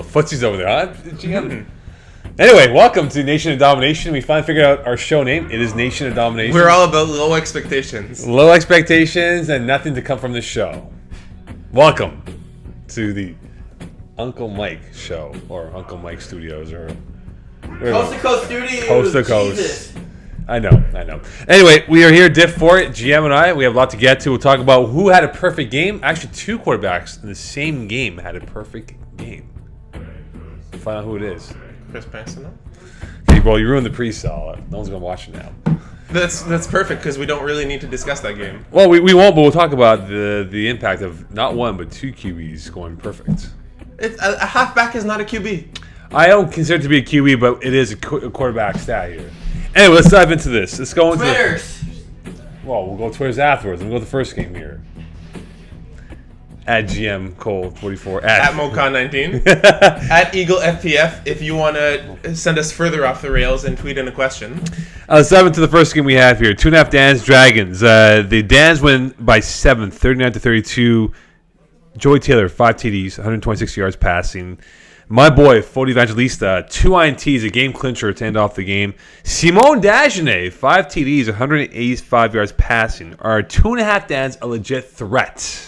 footsies over there, huh? GM. Anyway, welcome to Nation of Domination. We finally figured out our show name. It is Nation of Domination. We're all about low expectations. Low expectations and nothing to come from this show. Welcome to the Uncle Mike show, or Uncle Mike Studios, or Coast to Coast Studios. Coast to Coast. Jesus. I know. Anyway, we are here, Diff for it, GM and I. We have a lot to get to. We'll talk about who had a perfect game. Actually, two quarterbacks in the same game had a perfect game. Find out who it is. Chris Benson. Okay, well, you ruined the pre-sell. No one's going to watch it now. That's perfect because we don't really need to discuss that game. Well, we won't, but we'll talk about the impact of not one, but two QBs going perfect. A halfback is not a QB. I don't consider it to be a QB, but it is a quarterback stat here. Anyway, let's dive into this. Let's go into Twitters. Well, we'll go Twitters afterwards. We'll go to the first game here. At GM Cole 44 at MoCon19 at Eagle FPF if you want to send us further off the rails and tweet in a question. Let's dive into the first game we have here. 2.5 Dans Dragons. The Dans win by 7, 39-32. Joey Taylor 5 TDs, 126 yards passing. My boy, Fody Evangelista, 2 INTs, a game clincher to end off the game. Simone Dagenet, 5 TDs, 185 yards passing. Are 2.5 Dans a legit threat?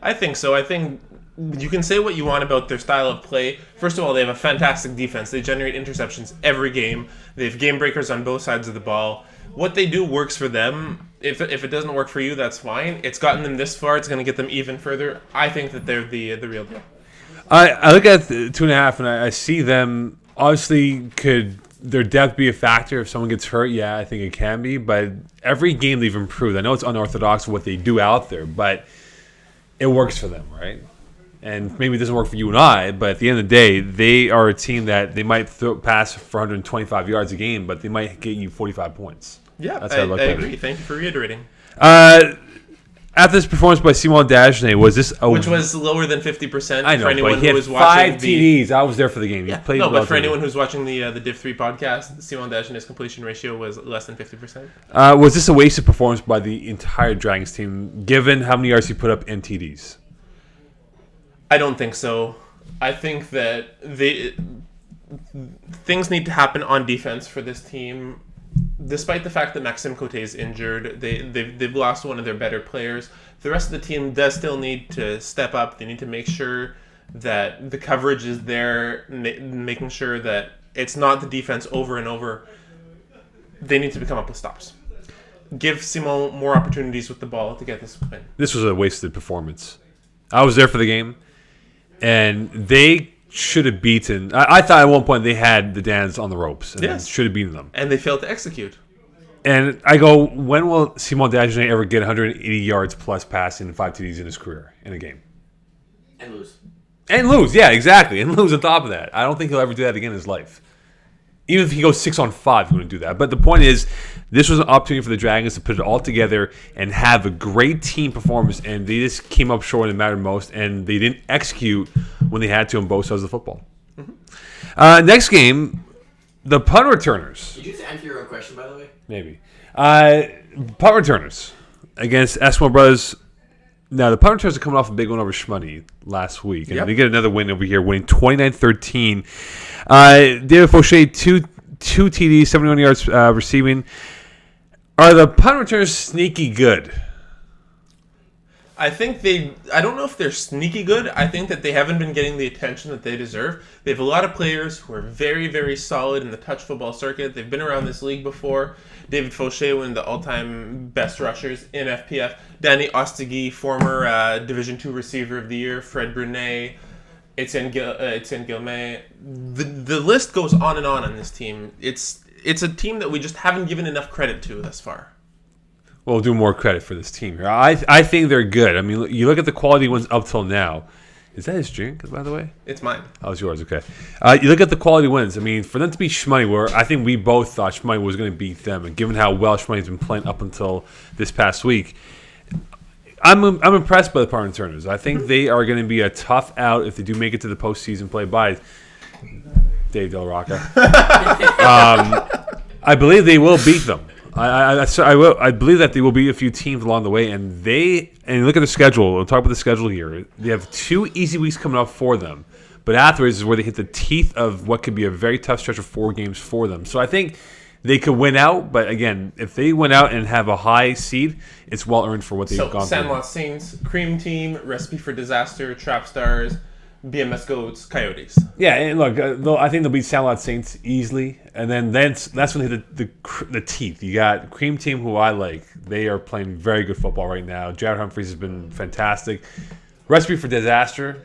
I think so. I think you can say what you want about their style of play. First of all, they have a fantastic defense. They generate interceptions every game. They have game breakers on both sides of the ball. What they do works for them. If it doesn't work for you, that's fine. It's gotten them this far. It's going to get them even further. I think that they're the real deal. I look at 2.5 and I see them. Obviously, could their depth be a factor if someone gets hurt? Yeah, I think it can be. But every game they've improved. I know it's unorthodox what they do out there, but it works for them, right? And maybe it doesn't work for you and I, but at the end of the day, they are a team that they might pass for 125 yards a game, but they might get you 45 points. Yeah, that's I agree. Thank you for reiterating. After this performance by Simon Dagenet, was this which was lower than 50%? I know, for anyone but he had who was watching 5 TDs. I was there for the game. Yeah. No, but for anyone who's watching the Div 3 podcast, Simon Dagenet's completion ratio was less than 50%. Was this a wasted performance by the entire Dragons team, given how many yards he put up in TDs? I don't think so. I think that things need to happen on defense for this team. Despite the fact that Maxime Cote is injured, they've lost one of their better players. The rest of the team does still need to step up. They need to make sure that the coverage is there, making sure that it's not the defense over and over. They need to come up with stops. Give Simon more opportunities with the ball to get this win. This was a wasted performance. I was there for the game, and they should have beaten. I thought at one point they had the Dans on the ropes and should have beaten them. And they failed to execute. And I go, when will Simon Dagenet ever get 180 yards plus passing and 5 TDs in his career in a game? And lose. And lose, yeah, exactly. And lose on top of that. I don't think he'll ever do that again in his life. Even if he goes 6-on-5, he wouldn't do that. But the point is, this was an opportunity for the Dragons to put it all together and have a great team performance, and they just came up short when it mattered most, and they didn't execute when they had to on both sides of the football. Mm-hmm. Next game, the punt returners. Did you just answer your own question, by the way? Maybe. Punt returners against Eskimo Brothers. Now, the punt returners are coming off a big win over Shmoney last week, and they get another win over here, winning 29-13. David Fauché, two TDs, 71 yards receiving. Are the punt returners sneaky good? I don't know if they're sneaky good. I think that they haven't been getting the attention that they deserve. They have a lot of players who are very, very solid in the touch football circuit. They've been around this league before. David Fauché, one of the all-time best rushers in FPF. Danny Ostegui, former Division II receiver of the year. Fred Brunet. Etienne Guillemay. The list goes on and on this team. It's a team that we just haven't given enough credit to thus far. We'll do more credit for this team here. I think they're good. I mean, you look at the quality ones up till now. Is that his drink, by the way? It's mine. Oh, it's yours. Okay. You look at the quality wins. I mean, for them to beat Shmoney, where I think we both thought Shmoney was going to beat them, and given how well Shmoney's been playing up until this past week, I'm impressed by the punt returners. I think they are going to be a tough out if they do make it to the postseason play by Dave Del Rocca. I believe they will beat them. I believe that there will be a few teams along the way, and look at the schedule. We'll talk about the schedule here. They have 2 easy weeks coming up for them, but But afterwards is where they hit the teeth of what could be a very tough stretch of 4 games for them. So I think they could win out. But again, if they win out and have a high seed, it's well earned for what they've gone through. Sandlot Saints, Cream Team, Recipe for Disaster, Trap Stars, BMS Goats, Coyotes. Yeah, and look, I think they'll beat Sandlot Saints easily. And then that's when they hit the teeth. You got Cream Team, who I like. They are playing very good football right now. Jared Humphreys has been fantastic. Recipe for Disaster,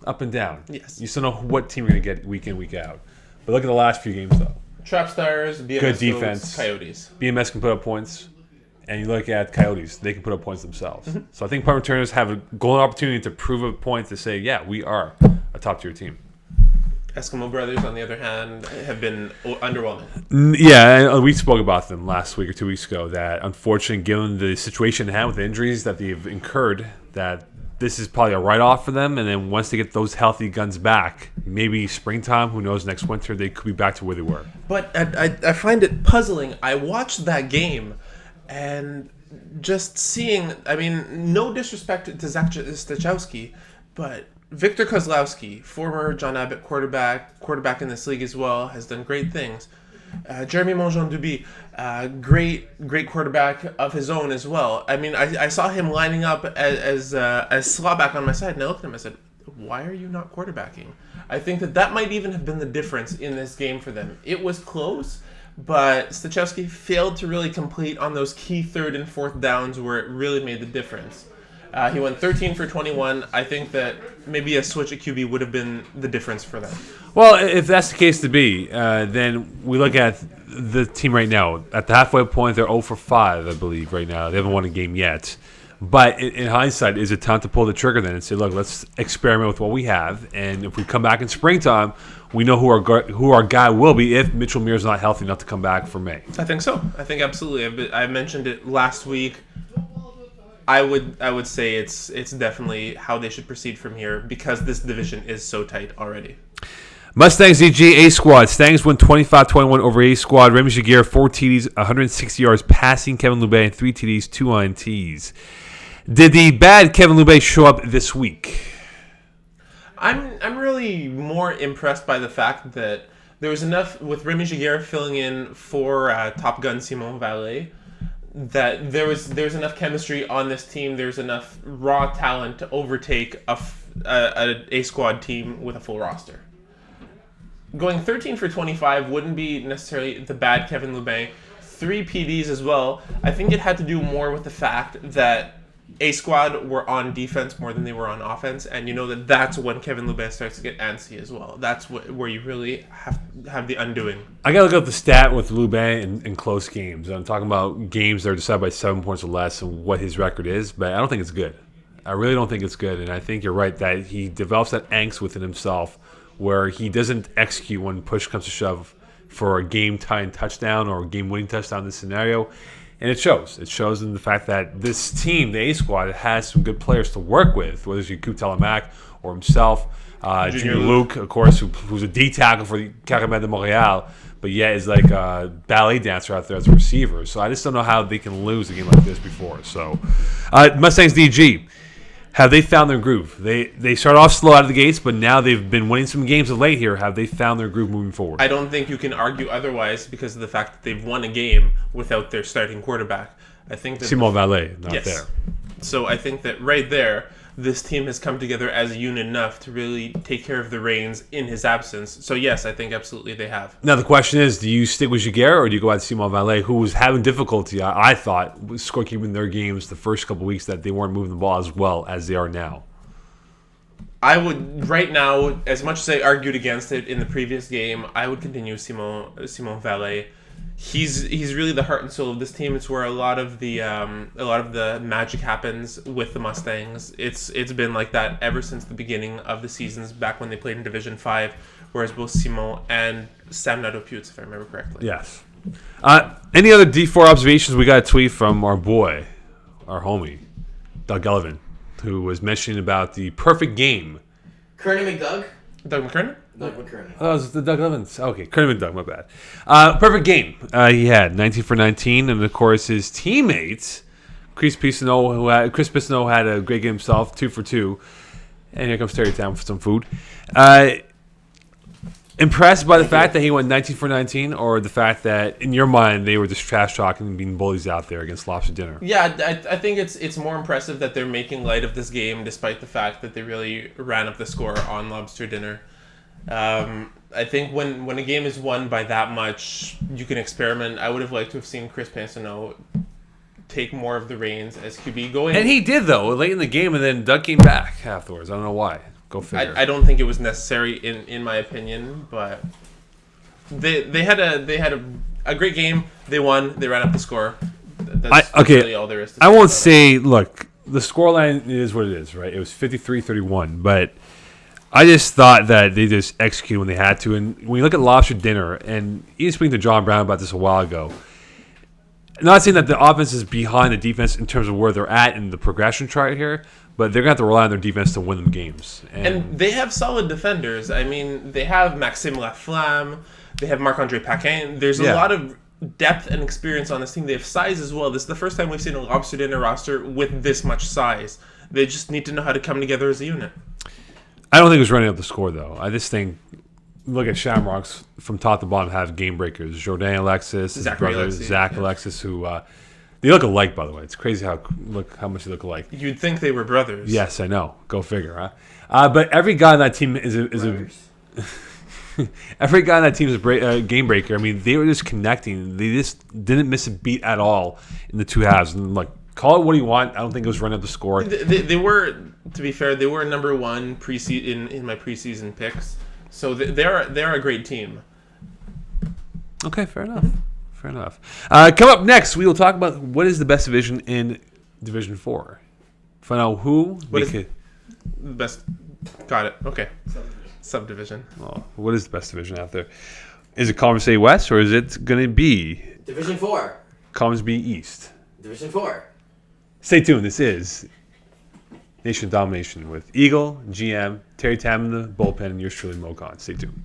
up and down. Yes. You still know what team you're going to get week in, week out. But look at the last few games, though. Trap Stars, BMS Good Goats, defense. Coyotes. BMS can put up points. And you look at Coyotes, they can put up points themselves. Mm-hmm. So I think punt returners have a golden opportunity to prove a point to say, yeah, we are a top-tier team. Eskimo Brothers, on the other hand, have been underwhelming. Yeah, and we spoke about them last week or 2 weeks ago, that unfortunately, given the situation they had with the injuries that they've incurred, that this is probably a write-off for them. And then once they get those healthy guns back, maybe springtime, who knows, next winter, they could be back to where they were. But I find it puzzling. I watched that game, and just seeing, I mean, no disrespect to Zach Stachowski, but Victor Kozlowski, former John Abbott quarterback in this league as well, has done great things. Jeremy Mongeon-Duby, great quarterback of his own as well. I mean, I saw him lining up as slot back on my side, and I looked at him and I said, why are you not quarterbacking? I think that might even have been the difference in this game for them. It was close, but Stachowski failed to really complete on those key 3rd and 4th downs where it really made the difference. He went 13 for 21. I think that maybe a switch at QB would have been the difference for them. Well, if that's the case to be, then we look at the team right now. At the halfway point, they're 0 for 5, I believe, right now. They haven't won a game yet. But in hindsight, is it time to pull the trigger then and say, look, let's experiment with what we have. And if we come back in springtime, we know who our guy will be if Mitchell Muir's not healthy enough to come back for May. I think so. I think absolutely. I mentioned it last week. I would say it's definitely how they should proceed from here because this division is so tight already. Mustangs EG A Squad. Stangs win 25-21 over A Squad. Remy Jaguar 4 TDs, 160 yards passing. Kevin Loubet 3 TDs, 2 INTs. Did the bad Kevin Loubet show up this week? I'm really more impressed by the fact that there was enough with Remy Jaguar filling in for Top Gun Simon Vallée, that there's enough chemistry on this team. There's enough raw talent to overtake a squad team with a full roster. Going 13 for 25 wouldn't be necessarily the bad Kevin Loubet. 3 PDs as well. I think it had to do more with the fact that A Squad were on defense more than they were on offense, and you know that's when Kevin Loubet starts to get antsy as well. That's where you really have the undoing. I gotta look up the stat with Loubet in close games. I'm talking about games that are decided by 7 points or less and what his record is, but I don't think it's good. I really don't think it's good, and I think you're right that he develops that angst within himself where he doesn't execute when push comes to shove for a game-tying touchdown or a game-winning touchdown in this scenario. And it shows. It shows in the fact that this team, the A Squad, has some good players to work with, whether it's Yacoub Telemac or himself. Junior Luke, of course, who's a D tackle for the Carabin de Montréal, but yet is like a ballet dancer out there as a receiver. So I just don't know how they can lose a game like this before. So Mustangs DG, have they found their groove? They start off slow out of the gates, but now they've been winning some games of late here. Have they found their groove moving forward? I don't think you can argue otherwise because of the fact that they've won a game without their starting quarterback. I think that Simon Vallée, not there. So I think that right there, this team has come together as a unit enough to really take care of the reins in his absence. So yes, I think absolutely they have. Now the question is, do you stick with Jaguar or do you go out to Simon Vallée, who was having difficulty, I thought, with scorekeeping their games the first couple weeks that they weren't moving the ball as well as they are now? I would, right now, as much as I argued against it in the previous game, I would continue Simon Vallée. He's really the heart and soul of this team. It's where a lot of the magic happens with the Mustangs. It's been like that ever since the beginning of the seasons, back when they played in Division 5, whereas both Simon and Sam Nadeau-Putz, if I remember correctly. Yes. Any other D4 observations? We got a tweet from our boy, our homie, Doug Elvin, who was mentioning about the perfect game. Kearney McDoug? Doug McKernan? Doug McKernan. Oh, it was the Doug Evans. Okay, Kearney McDoug, my bad. Perfect game. He had 19 for 19, and of course his teammates, Chris Pisano had a great game himself, 2 for 2. And here comes Terry Town for some food. Impressed by the fact that he went 19 for 19, or the fact that, in your mind, they were just trash talking and being bullies out there against Lobster Dinner? Yeah, I think it's more impressive that they're making light of this game, despite the fact that they really ran up the score on Lobster Dinner. I think when a game is won by that much, you can experiment. I would have liked to have seen Chris Pansino take more of the reins as QB going. And he did, though, late in the game, and then Doug came back afterwards. I don't know why. Go figure. I don't think it was necessary in my opinion, but they had a great game. They won. They ran up the score. That's really all there is to say. I won't say, look, the scoreline is what it is, right? It was 53-31, but I just thought that they just executed when they had to. And when you look at Lobster Dinner, and even speaking to John Brown about this a while ago, not saying that the offense is behind the defense in terms of where they're at in the progression chart here, but they're going to have to rely on their defense to win them games. And they have solid defenders. I mean, they have Maxime Laflamme. They have Marc-Andre Paquin. There's a lot of depth and experience on this team. They have size as well. This is the first time we've seen a Lobster Dinner roster with this much size. They just need to know how to come together as a unit. I don't think it was running up the score, though. I just think, look at Shamrocks from top to bottom have game breakers. Jordan Alexis, his brother, Zach Alexis, who they look alike, by the way. It's crazy how much they look alike. You'd think they were brothers. Yes, I know. Go figure, huh? But every guy on that team is a every guy on that team is a game breaker. I mean, they were just connecting. They just didn't miss a beat at all in the two halves. And like, call it what you want. I don't think it was running up the score. They were, to be fair, they were number one in my preseason picks. So they're a great team. Okay, fair enough. Fair enough. Come up next, we will talk about what is the best division in Division 4. Find out who the best. Got it. Okay. Subdivision. Oh, what is the best division out there? Is it Conference A West, or is it going to be Division 4. Conference B East? Division 4. Stay tuned. This is Nation Domination with Eagle, GM, Terry Tam in the bullpen, and yours truly, Mocon. Stay tuned.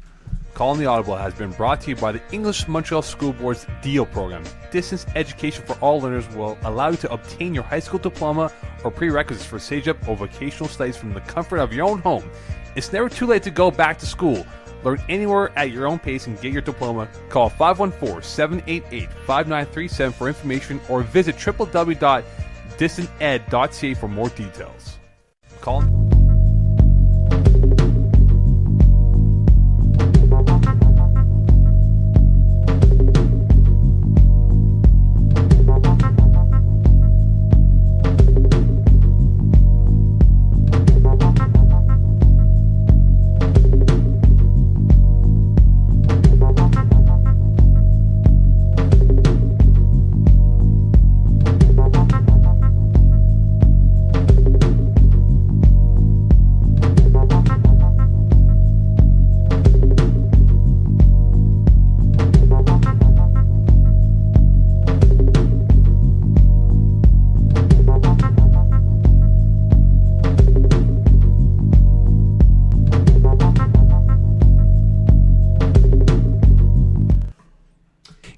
Calling the Audible has been brought to you by the English Montreal School Board's DEAL program. Distance education for all learners will allow you to obtain your high school diploma or prerequisites for SAGEP or vocational studies from the comfort of your own home. It's never too late to go back to school. Learn anywhere at your own pace and get your diploma. Call 514-788-5937 for information or visit www.distanted.ca for more details. Colin?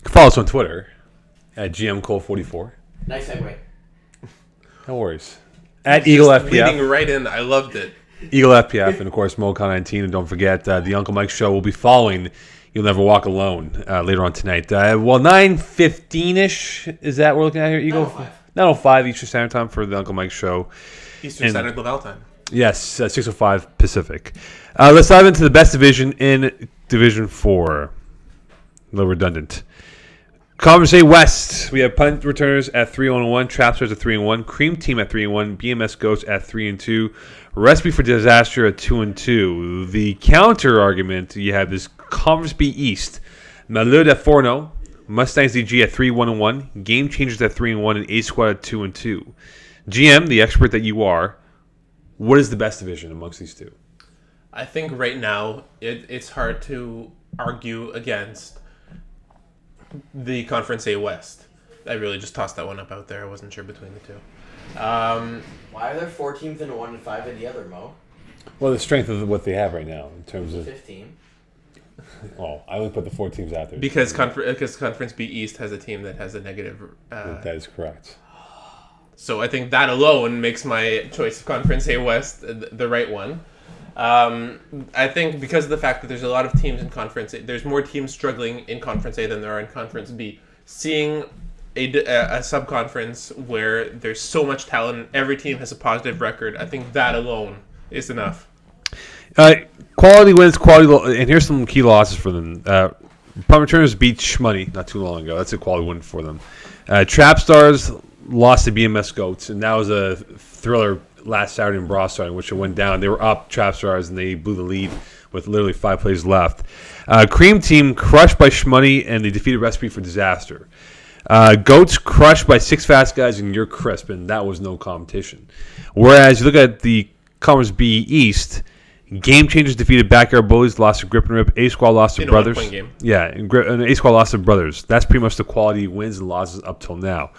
Follow us on Twitter at GMCole44. Nice segue. No worries. At Eagle Leading FPF. right in. I loved it. Eagle FPF, and of course, Mocon19. And don't forget, the Uncle Mike Show will be following You'll Never Walk Alone later on tonight. 9:15-ish is that we're looking at here, Eagle? 9:05 Eastern Standard Time for the Uncle Mike Show. Eastern Standard Laval time. Yes, 6:05 Pacific. Let's dive into the best division in Division 4. A little redundant. Conference A West, we have punt returners at 3-1, Trapsters at 3-1, Cream Team at 3-1, BMS Ghosts at 3-2, Recipe for Disaster at 2-2. The counter argument, you have this Conference B East, Malud at 4-0, Mustangs DG at 3-1-1, Game Changers at 3-1, and A Squad at 2-2. GM, the expert that you are, what is the best division amongst these two? I think right now it's hard to argue against the Conference A West. I really just tossed that one up out there. I wasn't sure between the two. Why are there 4 teams in 1 and 5 in the other, Mo? Well, the strength of what they have right now in terms of... 15. Oh, I only put the 4 teams out there. Because Conference B East has a team that has a negative... that is correct. So I think that alone makes my choice of Conference A West the right one. I think because of the fact that there's a lot of teams in Conference A, there's more teams struggling in Conference A than there are in Conference B. Seeing a sub-conference where there's so much talent and every team has a positive record, I think that alone is enough. Quality wins, and here's some key losses for them. Punt returners beat Shmoney not too long ago. That's a quality win for them. Trap Stars lost to BMS Goats, and that was a thriller last Saturday in Broadside, in which it went down. They were up, Trap Stars, and they blew the lead with literally 5 plays left. Cream Team crushed by Shmoney, and they defeated Recipe for Disaster. Goats crushed by 6 fast guys, and you're crisp, and that was no competition. Whereas you look at the Conference B East, Game Changers defeated Backyard Bullies, lost to Grip and Rip. A-Squad lost to Brothers. 1-point game. Yeah, and A-Squad lost to Brothers. That's pretty much the quality wins and losses up till now.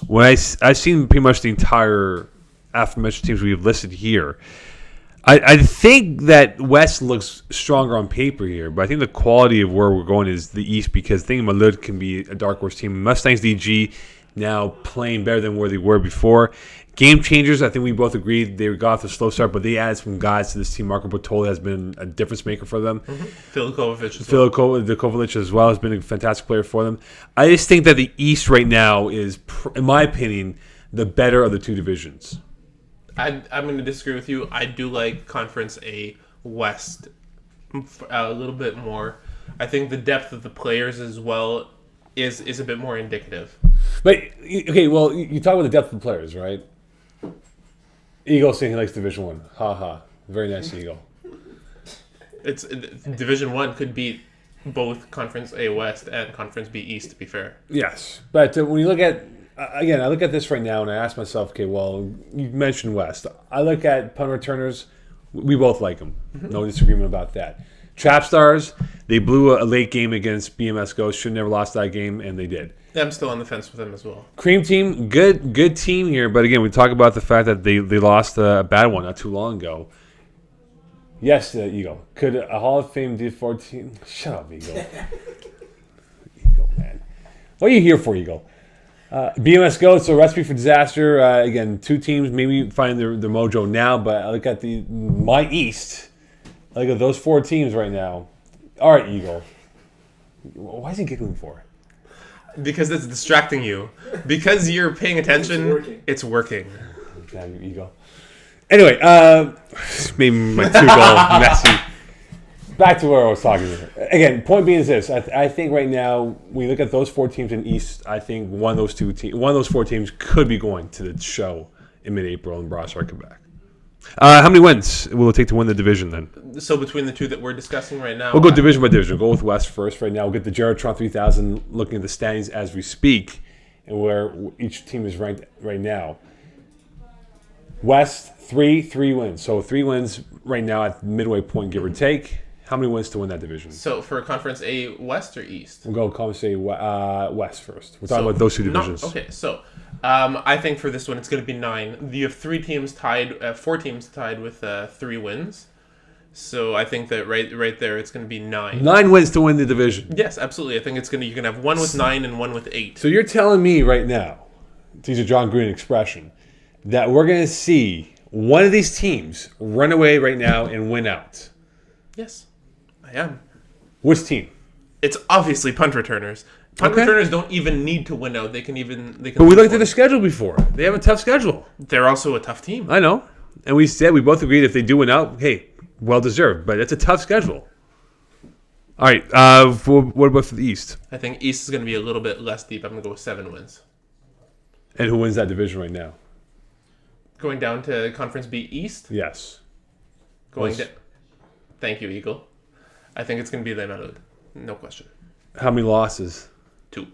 When I've seen pretty much the entire aforementioned teams we've listed here, I think that West looks stronger on paper here, but I think the quality of where we're going is the East, because I think Malud can be a dark horse team. Mustangs DG now playing better than where they were before. Game Changers, I think we both agreed they got off the slow start, but they added some guys to this team. Marco Bertoli has been a difference maker for them. Phil Kovacic as well has been a fantastic player for them. I just think that the East right now is, in my opinion, the better of the two divisions. I'm going to disagree with you. I do like Conference A West a little bit more. I think the depth of the players as well is a bit more indicative. But, okay, well, you talk about the depth of the players, right? Eagle saying he likes Division 1. Ha ha. Very nice, Eagle. It's Division 1 could beat both Conference A West and Conference B East, to be fair. Yes. But when you look at, again, I look at this right now and I ask myself, okay, well, you mentioned West. I look at punt returners. We both like them. No disagreement about that. Trap Stars, they blew a late game against BMS Ghost. Should have never lost that game, and they did. I'm still on the fence with them as well. Cream Team, good team here, but again, we talk about the fact that they lost a bad one not too long ago. Yes, Eagle. Could a Hall of Fame D14... Shut up, Eagle. Eagle, man. What are you here for, Eagle? BMS Ghosts, so Recipe for Disaster. Again, two teams maybe find their mojo now, but I look at my East. I look at those 4 teams right now. All right, Eagle. Why is he giggling for? Because it's distracting you. Because you're paying attention, it's working. Damn you, Eagle. Anyway, maybe my 2-goal messy. Back to where I was talking about. Again, point being is this. I think right now, when you look at those 4 teams in East, I think one of those 4 teams could be going to the show in mid-April in Broadside, Quebec. How many wins will it take to win the division then? So between the two that we're discussing right now, we'll go division by division. We'll go with West first right now. We'll get the Geratron 3000 looking at the standings as we speak and where each team is ranked right now. West, 3 wins. So 3 wins right now at midway point, give or take. How many wins to win that division? So for Conference A West or East? We'll go Conference A West first. We're talking about those 2 divisions. Okay, so I think for this one it's going to be 9. You have 4 teams tied with 3 wins. So I think that right there it's going to be 9. 9 wins to win the division. Yes, absolutely. I think you can have 1 with 9 and 1 with 8. So you're telling me right now, to use a John Green expression, that we're going to see one of these teams run away right now and win out? Yes. I am. Which team? It's obviously punt returners. Punt returners don't even need to win out. They can. But we looked at the schedule before. They have a tough schedule. They're also a tough team. I know, and we both agreed if they do win out, hey, well deserved. But it's a tough schedule. All right. What about for the East? I think East is going to be a little bit less deep. I'm going to go with 7 wins. And who wins that division right now? Going down to Conference B East. Yes. Thank you, Eagle. I think it's going to be Le Malud. No question. How many losses? 2.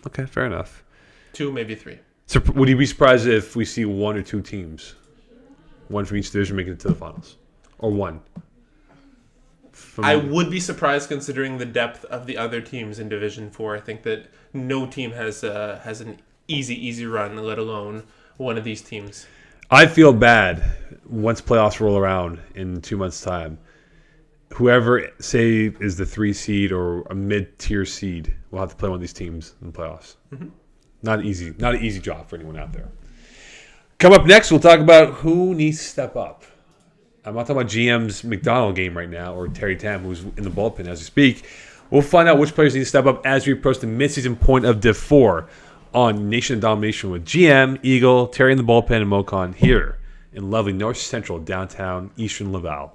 Okay, fair enough. 2, maybe 3. So would you be surprised if we see 1 or 2 teams, one from each division, making it to the finals? Or 1? I would be surprised considering the depth of the other teams in Division 4. I think that no team has an easy run, let alone one of these teams. I feel bad once playoffs roll around in 2 months' time. Whoever, say, is the 3 seed or a mid-tier seed will have to play one of these teams in the playoffs. Mm-hmm. Not an easy job for anyone out there. Come up next, we'll talk about who needs to step up. I'm not talking about GM's McDonald game right now or Terry Tam, who's in the bullpen as we speak. We'll find out which players need to step up as we approach the midseason point of Div 4 on Nation and Domination with GM, Eagle, Terry in the bullpen, and Mocon here in lovely North Central downtown Eastern Laval.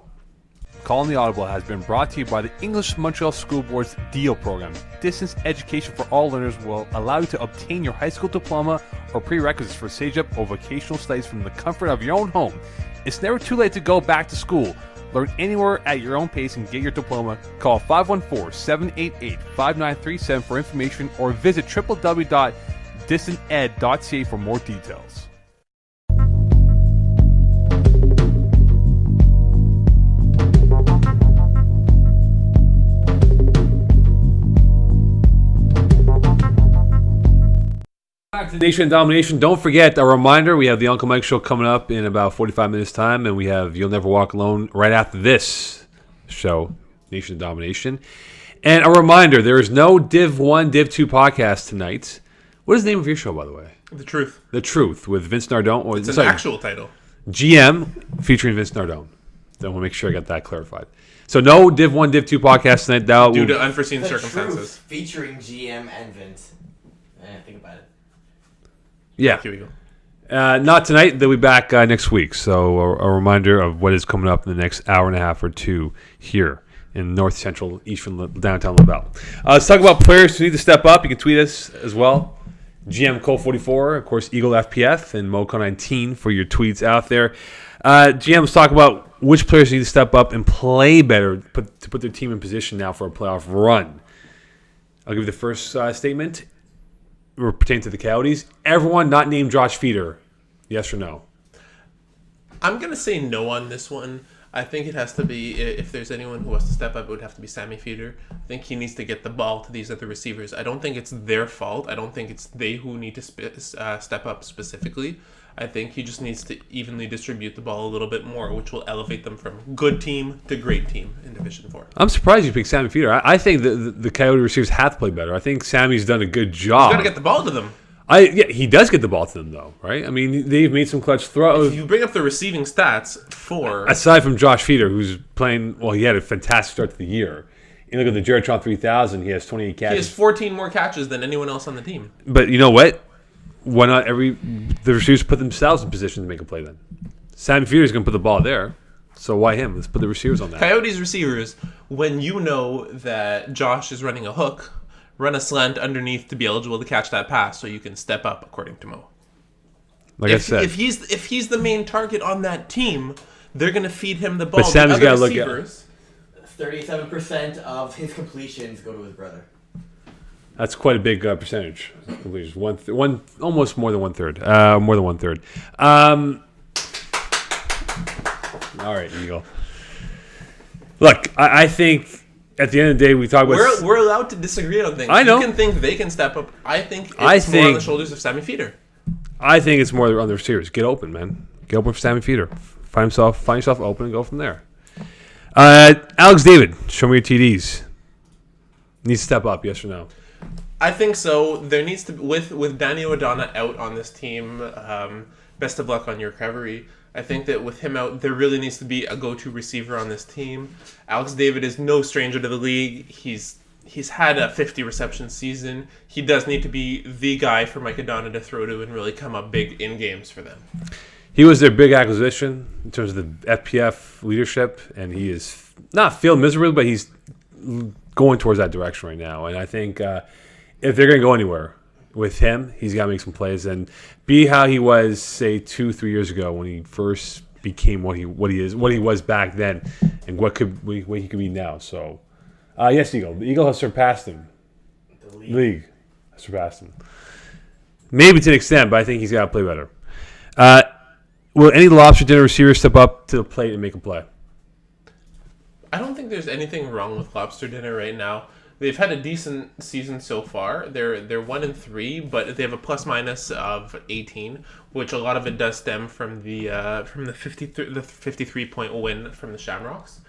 Calling the Audible has been brought to you by the English Montreal School Board's DEAL program. Distance education for all learners will allow you to obtain your high school diploma or prerequisites for SageUp or vocational studies from the comfort of your own home. It's never too late to go back to school. Learn anywhere at your own pace and get your diploma. Call 514-788-5937 for information or visit www.distanted.ca for more details. Back to Nation and Domination. Don't forget, a reminder, we have the Uncle Mike Show coming up in about 45 minutes time, and we have You'll Never Walk Alone right after this show, Nation and Domination. And a reminder, there is no Div 1, Div 2 podcast tonight. What is the name of your show, by the way? The Truth. The Truth with Vince Nardone. It's an actual title. GM featuring Vince Nardone. So I want to make sure I got that clarified. So no Div 1, Div 2 podcast tonight. Due to unforeseen The circumstances. Truth, featuring GM and Vince. Think about it. Yeah. Here we go. Not tonight. They'll be back next week. So a reminder of what is coming up in the next hour and a half or two here in North Central, Eastern downtown Laval. Let's talk about players who need to step up. You can tweet us as well. GM Cole 44, of course, Eagle FPF, and Moco 19 for your tweets out there. GM, let's talk about which players need to step up and play better to put their team in position now for a playoff run. I'll give you the first statement. Pertaining to the Coyotes, everyone not named Josh Feeder, yes or no? I'm going to say no on this one. I think it has to be, if there's anyone who has to step up, it would have to be Sammy Feeder. I think he needs to get the ball to these other receivers. I don't think it's their fault. I don't think it's they who need to step up specifically. I think he just needs to evenly distribute the ball a little bit more, which will elevate them from good team to great team in Division 4. I'm surprised you picked Sammy Feeder. I think the Coyote receivers have to play better. I think Sammy's done a good job. He's got to get the ball to them. Yeah, he does get the ball to them, though, right? I mean, they've made some clutch throws. If you bring up the receiving stats for... Aside from Josh Feeder, who's playing... Well, he had a fantastic start to the year. You look at the Geritron 3000, he has 28 catches. He has 14 more catches than anyone else on the team. But you know what? Why not the receivers put themselves in position to make a play then? Sammy Feeder is going to put the ball there, so why him? Let's put the receivers on that. Coyotes receivers, when you know that Josh is running a hook, run a slant underneath to be eligible to catch that pass so you can step up, according to Mo. I said. If he's the main target on that team, they're going to feed him the ball. But Sammy's got to look at... 37% of his completions go to his brother. That's quite a big percentage. One, almost more than one third. More than one third. All right, Eagle. Look, I think at the end of the day, we talk about. We're allowed to disagree on things. I know. You can think they can step up. I think it's more on the shoulders of Sammy Feeder. I think it's more on the receivers. Get open, man. Get open for Sammy Feeder. Find yourself open and go from there. Alex David, show me your TDs. Needs to step up, yes or no? I think so. There needs to with Danny O'Donnell out on this team. Best of luck on your recovery. I think that with him out, there really needs to be a go-to receiver on this team. Alex David is no stranger to the league. He's had a 50 reception season. He does need to be the guy for Mike O'Donnell to throw to and really come up big in games for them. He was their big acquisition in terms of the FPF leadership, and he is not feeling miserable, but he's going towards that direction right now. And I think if they're going to go anywhere with him, he's got to make some plays and be how he was, say, 2-3 years ago when he first became what he was back then, and what he could be now. So, yes, Eagle. The Eagle has surpassed him. The League has surpassed him. Maybe to an extent, but I think he's got to play better. Will any lobster dinner receiver step up to the plate and make a play? I don't think there's anything wrong with Lobster Dinner right now. They've had a decent season so far. They're 1-3, but they have a plus minus of 18, which a lot of it does stem from the 53-point win from the Shamrocks.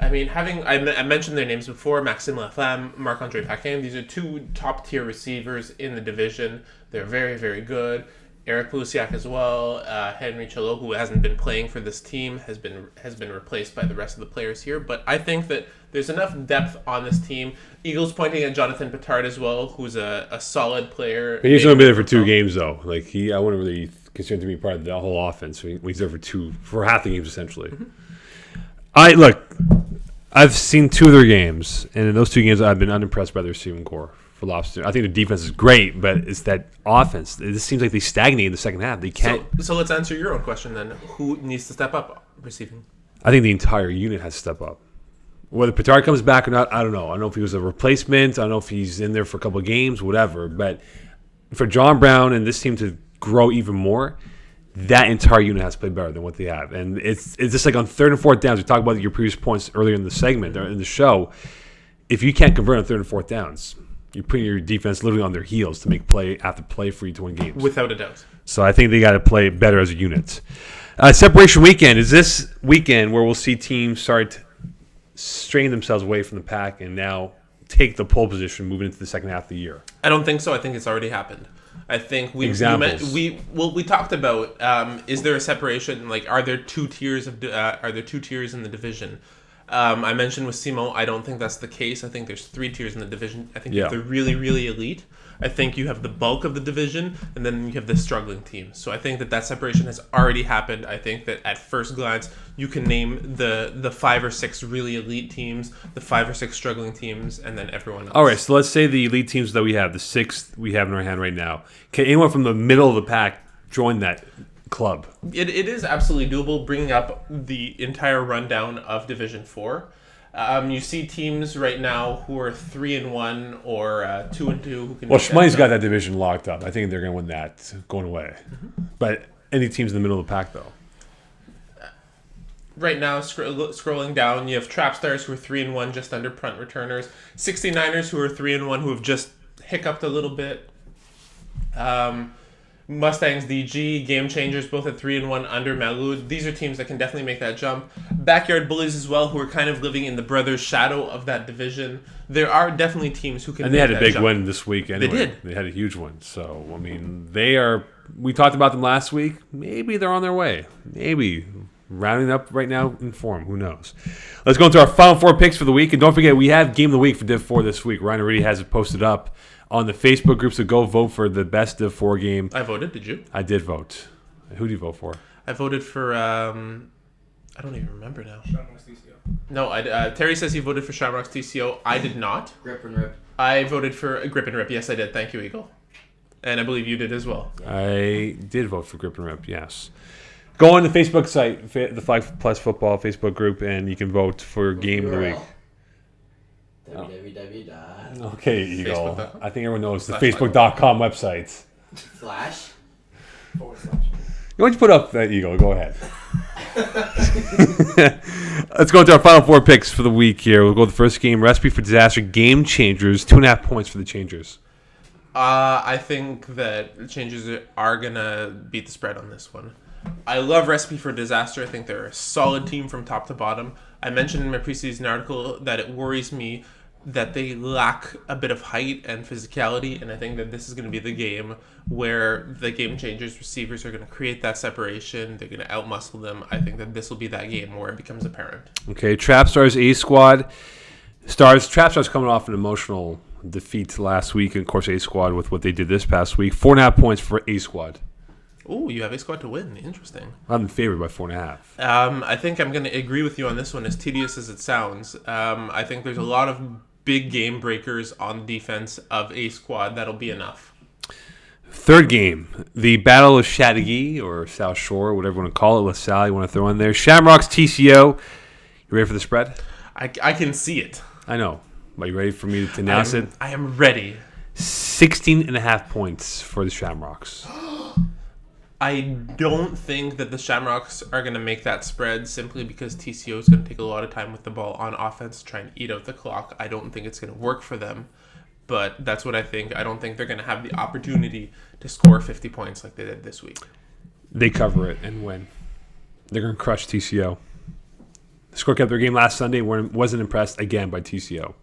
I mean, I mentioned their names before, Maxime Laflamme, Marc-Andre Paquin. These are two top-tier receivers in the division. They're very, very good. Eric Lusiak as well. Henry Chalo, who hasn't been playing for this team, has been replaced by the rest of the players here. But I think that there's enough depth on this team. Eagles pointing at Jonathan Petard as well, who's a solid player. He's only been there for 2 games though. Like I wouldn't really consider him to be part of the whole offense. He's there for half the games essentially. I've seen 2 of their games, and in those 2 games, I've been unimpressed by their receiving core for Lobster. I think the defense is great, but it's that offense. It just seems like they stagnate in the second half. They can't. So let's answer your own question then. Who needs to step up receiving? I think the entire unit has to step up. Whether Petard comes back or not, I don't know. I don't know if he was a replacement. I don't know if he's in there for a couple of games, whatever. But for John Brown and this team to grow even more, that entire unit has to play better than what they have. And it's just like on 3rd and 4th downs. We talked about your previous points earlier in the segment, or in the show. If you can't convert on 3rd and 4th downs, you're putting your defense literally on their heels to make play after play for you to win games. Without a doubt. So I think they got to play better as a unit. Separation weekend is this weekend where we'll see teams start strain themselves away from the pack and now take the pole position moving into the second half of the year. I don't think so. I think it's already happened. I think we talked about is there a separation? Like, are there 2 tiers in the division? I mentioned with Simon, I don't think that's the case. I think there's 3 tiers in the division. I think you have the really, really elite. I think you have the bulk of the division, and then you have the struggling teams. So I think that separation has already happened. I think that at first glance, you can name the 5 or 6 really elite teams, the 5 or 6 struggling teams, and then everyone else. All right, so let's say the elite teams that we have, the 6 we have in our hand right now. Can anyone from the middle of the pack join that club? It is absolutely doable, bringing up the entire rundown of Division 4. You see teams right now who are 3-1 or 2-2 who can. Well, Schmei's got that division locked up. I think they're going to win that going away. But any teams in the middle of the pack, though. Right now, scrolling down, you have Trap Stars who are 3-1, just under punt returners. 69ers who are 3-1, who have just hiccuped a little bit. Mustangs DG, Game Changers, both at 3-1 under Malud. These are teams that can definitely make that jump. Backyard Bullies as well, who are kind of living in the brothers' shadow of that division. There are definitely teams who can. And they had a big win this week. Anyway. They did. They had a huge one. So I mean, they are. We talked about them last week. Maybe they're on their way. Maybe rounding up right now in form. Who knows? Let's go into our final 4 picks for the week. And don't forget, we have Game of the Week for Div 4 this week. Ryan already has it posted up on the Facebook group, so go vote for the best Div 4 game. I voted, did you? I did vote. Who did you vote for? I voted for, I don't even remember now. Shamrock's TCO. No, Terry says he voted for Shamrock's TCO. I did not. Grip and Rip. I voted for Grip and Rip. Yes, I did. Thank you, Eagle. And I believe you did as well. I did vote for Grip and Rip, yes. Go on the Facebook site, the Flag Plus Football Facebook group, and you can vote for Game of the Week. www. Okay, Eagle. I think everyone knows the / Facebook.com website. Slash. / Why don't you put up that, Eagle? Go ahead. Let's go into our final 4 picks for the week here. We'll go to the first game, Recipe for Disaster, Game Changers, 2.5 points for the Changers. I think that the Changers are going to beat the spread on this one. I love Recipe for Disaster. I think they're a solid team from top to bottom. I mentioned in my preseason article that it worries me that they lack a bit of height and physicality, and I think that this is going to be the game where the Game Changers receivers are going to create that separation. They're going to outmuscle them. I think that this will be that game where it becomes apparent. Okay, Trap Stars A Squad. Trap Stars coming off an emotional defeat last week, and of course A Squad with what they did this past week. 4.5 points for A Squad. Oh, you have A Squad to win. Interesting. I'm favored by 4.5. I think I'm going to agree with you on this one, as tedious as it sounds. I think there's a lot of big game breakers on the defense of A Squad. That'll be enough. Third game, the Battle of Chateauguay, or South Shore, whatever you want to call it. LaSalle, you want to throw in there. Shamrock's TCO. You ready for the spread? I can see it. I know. Are you ready for me to announce it? I am ready. 16.5 points for the Shamrocks. I don't think that the Shamrocks are going to make that spread simply because TCO is going to take a lot of time with the ball on offense to try and eat out the clock. I don't think it's going to work for them, but that's what I think. I don't think they're going to have the opportunity to score 50 points like they did this week. They cover it and win. They're going to crush TCO. Score kept their game last Sunday. Wasn't impressed again by TCO.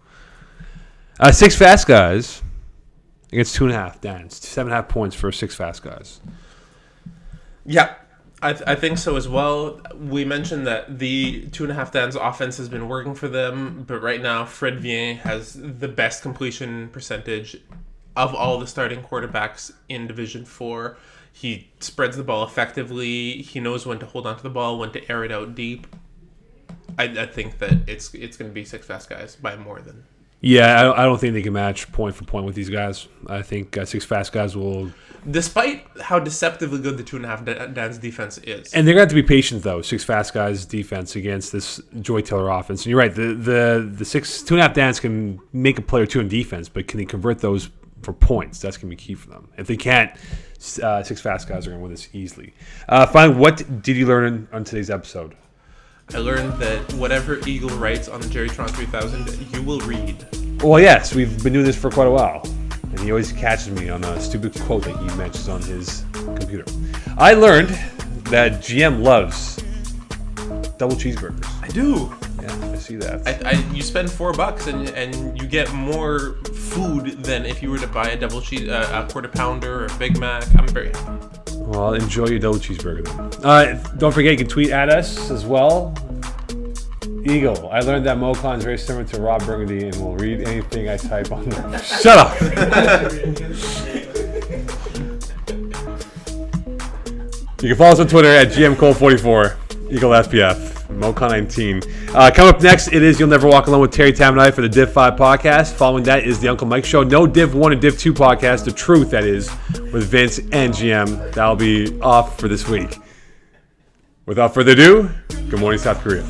6 fast guys against 2.5 Dans. 7.5 points for 6 fast guys. Yeah, I think so as well. We mentioned that the 2.5 Dans offense has been working for them, but right now Fred Vien has the best completion percentage of all the starting quarterbacks in Division 4. He spreads the ball effectively. He knows when to hold onto the ball, when to air it out deep. I think that it's going to be 6 fast guys by more than. Yeah, I don't think they can match point for point with these guys. I think 6 fast guys will. Despite how deceptively good the 2.5 Dans defense is. And they're going to have to be patient, though, 6 fast guys defense against this Joy Taylor offense. And you're right, the 2.5 Dans can make a play or two in defense, but can they convert those for points? That's going to be key for them. If they can't, 6 fast guys are going to win this easily. Finally, what did you learn on today's episode? I learned that whatever Eagle writes on the Jerrytron 3000, you will read. Well, yes, we've been doing this for quite a while. And he always catches me on a stupid quote that he mentions on his computer. I learned that GM loves double cheeseburgers. I do. Yeah, I see that. You spend $4 and you get more food than if you were to buy a double cheese, a quarter pounder or a Big Mac. I'm very happy. Well, enjoy your double cheeseburger then. Don't forget, you can tweet at us as well. Eagle, I learned that Mocon is very similar to Rob Burgundy and will read anything I type on there. Shut up! You can follow us on Twitter at GMCole44, Eagle SPF, Mocon19. Coming up next, it is You'll Never Walk Alone with Terry Tam and I for the Div 5 podcast. Following that is the Uncle Mike Show. No Div 1 and Div 2 podcast, the truth that is, with Vince and GM. That'll be off for this week. Without further ado, good morning, South Korea.